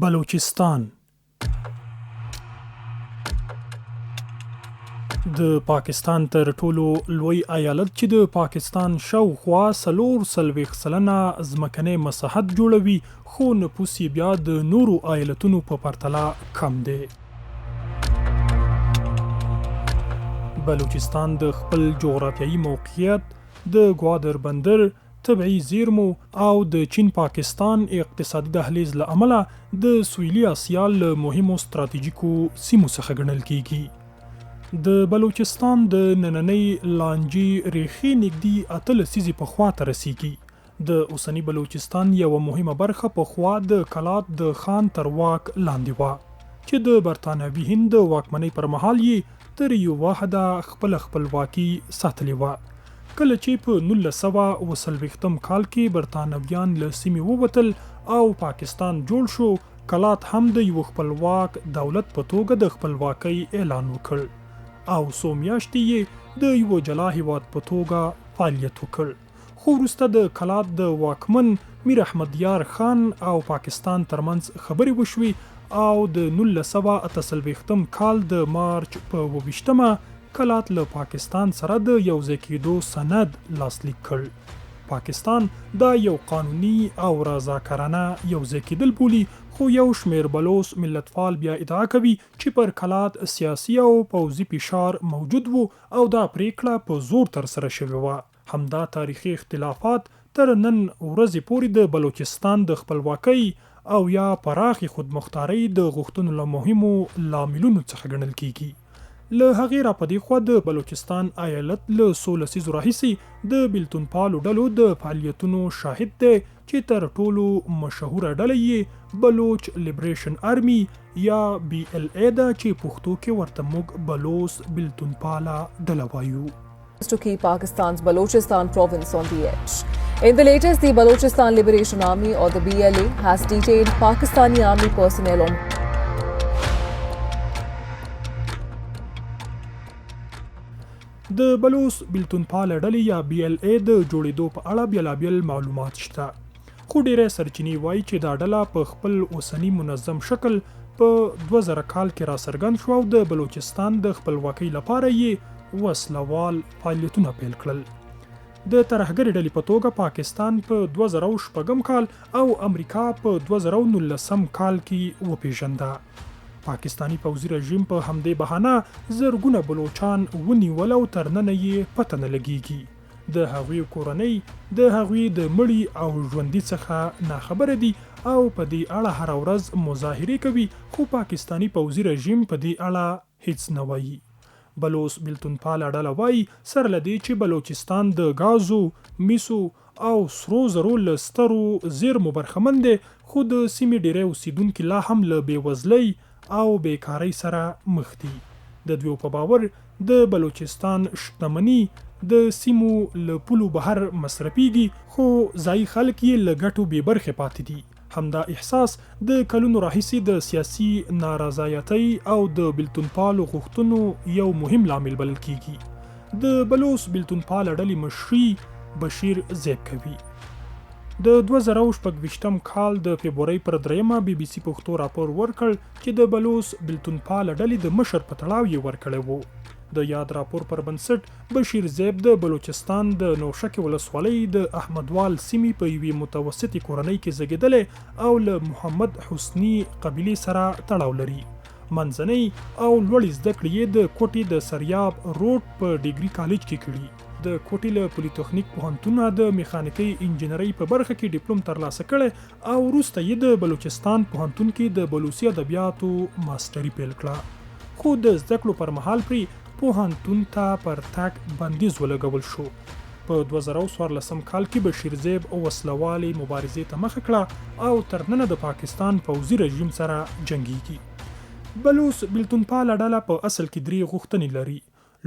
بلوچستان د پاکستان تر ټولو لوی ایالت چې د پاکستان شاوخوا 40 سلنه ځمکنی مساحت جوړوي، خو نفوس یې بیا د نورو ایالتونو په پرتله کم دی. بلوچستان د خپل جغرافیایي موقعیت، د ګوادر بندر، طبیعي زیرمو او د چین پاکستان اقتصادي دهلېز له امله د سویلي اسیا له مهمو ستراتیژیکو سیمو څخه ګڼل کیږي. د بلوچستان د نننۍ لانجې ریښې نږدې 8 لسیزې پخوا ته رسیږي. د اوسني بلوچستان یوه مهمه برخه پخوا د کلات د خان تر واک لاندې وه، چې د برطانوي هند د واکمنۍ پر مهال یې تر یو واحده خپلواکي ساتلې وه. کله چې په 1940 کال کې برطانویان له سیمې ووتل او پاکستان جوړ شو، کلات هم د یو خپلواک دولت په توګه د خپلواکۍ اعلان وکړ او څو میاشتې یې د یو جلا هیواد په توګه فعالیت وکړ. خو وروسته د کلات د واکمن میر احمد یار خان او پاکستان ترمنځ خبرې وشوې او د 1948 کال د مارچ په 28 کلات له پاکستان سره د یوځای کېدو سند لاسلیک کړ. پاکستان دا یو قانوني او رضاکارانه یوځای کېدل بولي، خو یو شمیر بلوڅ ملتپال بیا ادعا کوي چې پر کلات سیاسي او پوځي فشار موجود وو او دا پریکړه په زور ترسره شوې وه. همدا تاریخي اختلافات تر نن ورځې پورې د بلوچستان د خپلواکۍ او یا پراخې خودمختارۍ د غوښتنو له مهمو لاملونو څخه ګڼل کیږي. له هغې را پدې خوا د بلوچستان ایالت له 16 لسیزو راهیسې د بېلتونپالو ډلو د فعالیتونو شاهد دی، چې تر ټولو مشهوره ډله یې بلوچ لیبریشن آرمي یا BLA ده، چې پښتو کې ورته موږ بلوڅ بېلتونپاله ډله وایو. To keep Pakistan's Balochestan province on the edge. In the latest, the Balochestan Liberation Army or the BLA has detained Pakistani army personnel on د بلوڅ بېلتونپاله ډلې یا BLA د جوړېدو په اړه بېلابېل معلومات شته، خو ډېری سرچینې وایي چې دا ډله په خپل اوسني منظم شکل په 2000 کال کې راڅرګند شوه او د بلوچستان د خپلواکۍ لپاره یې وسلوال فعالیتونه پیل کړل. د ترهګرې ډلې په توګه پاکستان په 2006 کال او امریکا په 2019 کال کې وپېژنده. پاکستانی پوځي رژیم په همدې بهانه زرګونه بلوچان ونیول او تر ننه یې پته نه لګیږي. د هغوی کورنۍ د هغوی د مړي او ژوندي څخه ناخبره دي او په دې اړه هره ورځ مظاهرې کوي، خو پاکستانی پوځي رژیم په دې اړه هیڅ نه وایي. بلوڅ بېلتونپاله ډله وایي سره له دې چې بلوچستان د ګازو، میسو او سرو زرو له سترو زیرمو برخمن دی، خو د سیمې ډېری اوسیدونکي لا هم له بېوزلۍ او بیکارۍ سره مخ دي. د دوی په باور د بلوچستان شتمني د سیمو له پولو بهر مصرفیږي، خو ځایي خلک یې له ګټو بې برخې پاتې دي. همدا احساس د کلونو راهیسې د سیاسي نارضایتۍ او د بېلتونپالو غوښتنو یو مهم لامل بلل کیږي. د بلوڅ بېلتونپاله ډلې مشري بشیر زیب کوي. د 2026 کال د فبرورۍ پر 3 BBC پښتو راپور ورکړ چې د بلوڅ بېلتونپاله ډلې د مشر په تړاو یې ورکړی وو. د یاد راپور پر بنسټ بشیر زیب د بلوچستان د نوشکې ولسوالۍ د احمدوال سیمې په یوې متوسطې کورنۍ کې زیږېدلی او له محمد حسني قبیلې سره تړاو لري. منځنۍ او لوړې زده کړې یې د کوټې د سریاب روډ په ډیګري کالج کې کړي. د کوټې له پولیتخنیک پوهنتونه د میخانیکي انجینرۍ په برخه کې ډیپلوم ترلاسه کړی او وروسته یې د بلوچستان پوهنتون کې د بلوڅي ادبیاتو ماسټري پیل کړه، خو د زده کړو پر مهال پرې پوهنتون ته پر تګ بندیز ولګول شو. په 2014 کال کې بشیر زیب وسلوالې مبارزې ته مخه کړه او تر ننه د پاکستان پوځي رژیم سره جنګیږي. بلوڅ بېلتونپاله ډله په اصل کې 3 غوښتنې لري.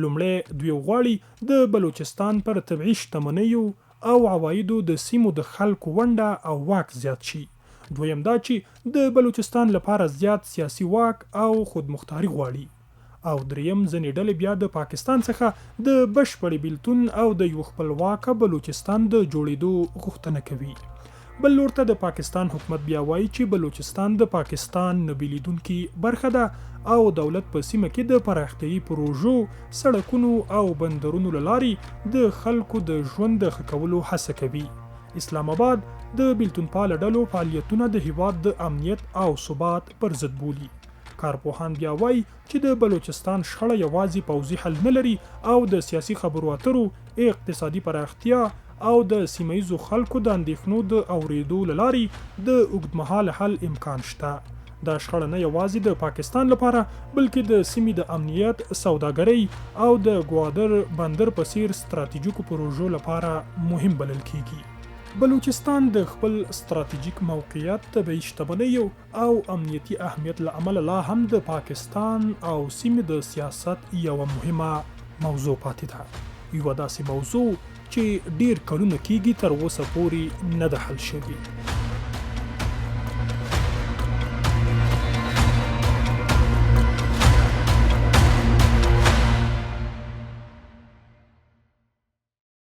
لومړی، دوی غواړي د بلوچستان پر طبیعي شتمنیو او عوایدو د سیمو د خلکو ونډه او واک زیات شي. دویم دا چې د بلوچستان لپاره زیات سیاسي واک او خودمختاري غواړي. او دریم، ځینې ډلې بیا د پاکستان څخه د بشپړې بېلتون او د یو خپلواکه بلوچستان د جوړېدو غوښتنه کوي. بل لور ته د پاکستان حکومت بیا وایي چې بلوچستان د پاکستان نه بیلیدونکي برخه ده او دولت په سیمه کې د پراختیایي پروژو، سړکونو او بندرونو له لارې د خلکو د ژوند د ښه کولو هڅه کوي. اسلام آباد د بېلتونپال ډلو فعالیتونه د هیواد د امنیت او ثبات پر ضد بولي. کارپوهان بیا وایي چې د بلوچستان شخړه یوازې پوځي حل نه لري او د سیاسي خبرو اترو، اقتصادي پراختیا او د سیمهیزو خلکو د اندېښنو د اورېدو له لارې د اوږدمهاله حل امکان شته. دا شخړه نه یوازې د پاکستان لپاره بلکې د سیمې د امنیت، سوداګرۍ او د ګوادر بندر په څیر ستراتیژیکو پروژو لپاره مهم بلل کیږي. بلوچستان د خپل ستراتیژیک موقعیت، طبیعي شتمنیو او امنیتي اهمیت له امله لا هم د پاکستان او سیمې د سیاست یوه مهمه موضوع پاتې ده. یوه داسې موضوع چې ډیر کلونه کیږي تر اوسه پورې نه ده حل شوې.